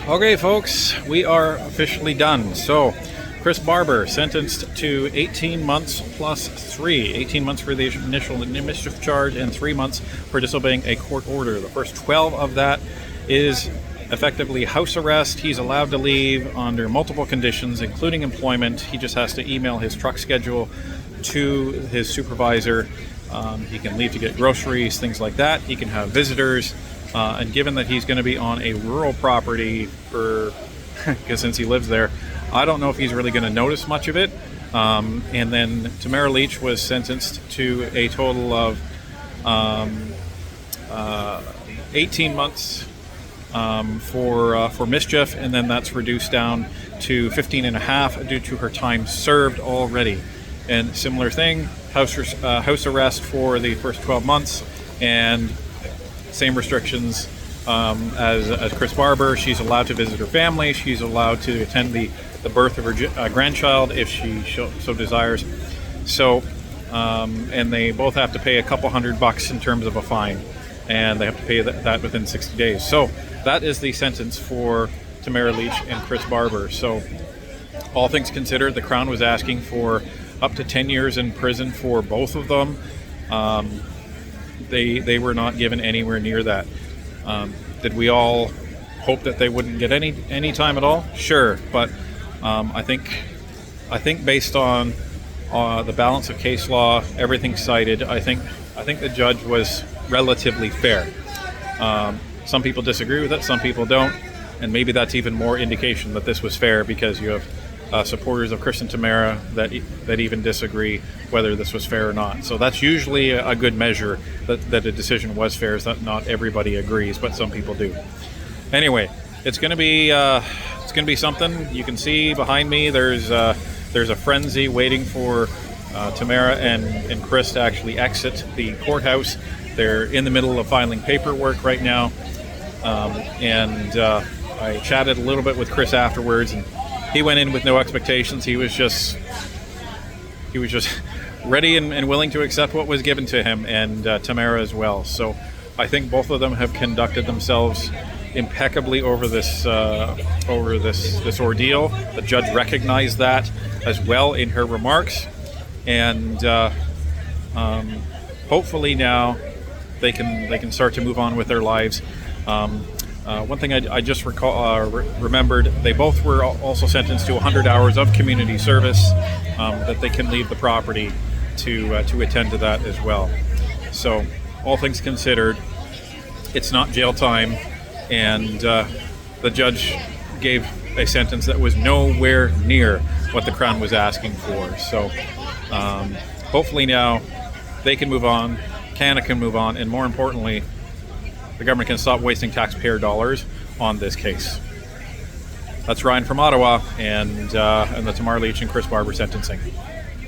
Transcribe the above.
Okay, folks, we are officially done. So, Chris Barber sentenced to 18 months plus 3. 18 months for the initial mischief charge and 3 months for disobeying a court order. The first 12 of that is effectively house arrest. He's allowed to leave under multiple conditions, including employment. He just has to email his truck schedule to his supervisor. He can leave to get groceries, things like that. He can have visitors. And given that he's going to be on a rural property because since he lives there, I don't know if he's really going to notice much of it. And then Tamara Lich was sentenced to a total of 18 months for mischief, and then that's reduced down to 15 and a half due to her time served already. And similar thing, house arrest for the first 12 months, and same restrictions as Chris Barber. She's allowed to visit her family. She's allowed to attend the birth of her grandchild if she so desires. So, and they both have to pay a couple $100 in terms of a fine, and they have to pay that within 60 days. So that is the sentence for Tamara Lich and Chris Barber. So all things considered, the Crown was asking for up to 10 years in prison for both of them. They were not given anywhere near that. Did we all hope that they wouldn't get any time at all? Sure, but I think based on the balance of case law, everything cited, I think the judge was relatively fair. Some people disagree with it, some people don't, and maybe that's even more indication that this was fair, because you have supporters of Chris and Tamara that even disagree whether this was fair or not. So that's usually a good measure that a decision was fair, is that not everybody agrees, but some people do. Anyway, it's going to be something. You can see behind me there's a frenzy waiting for Tamara and Chris to actually exit the courthouse. They're in the middle of filing paperwork right now, and I chatted a little bit with Chris afterwards, and he went in with no expectations. He was just ready and willing to accept what was given to him, and Tamara as well. So I think both of them have conducted themselves impeccably over this ordeal. The judge recognized that as well in her remarks, and hopefully now they can start to move on with their lives. One thing I just remembered, they both were also sentenced to 100 hours of community service, that they can leave the property to attend to that as well. So all things considered, it's not jail time, and the judge gave a sentence that was nowhere near what the Crown was asking for. So hopefully now they can move on, Canada can move on, and more importantly, the government can stop wasting taxpayer dollars on this case. That's Ryan from Ottawa, and the Tamara Lich and Chris Barber sentencing.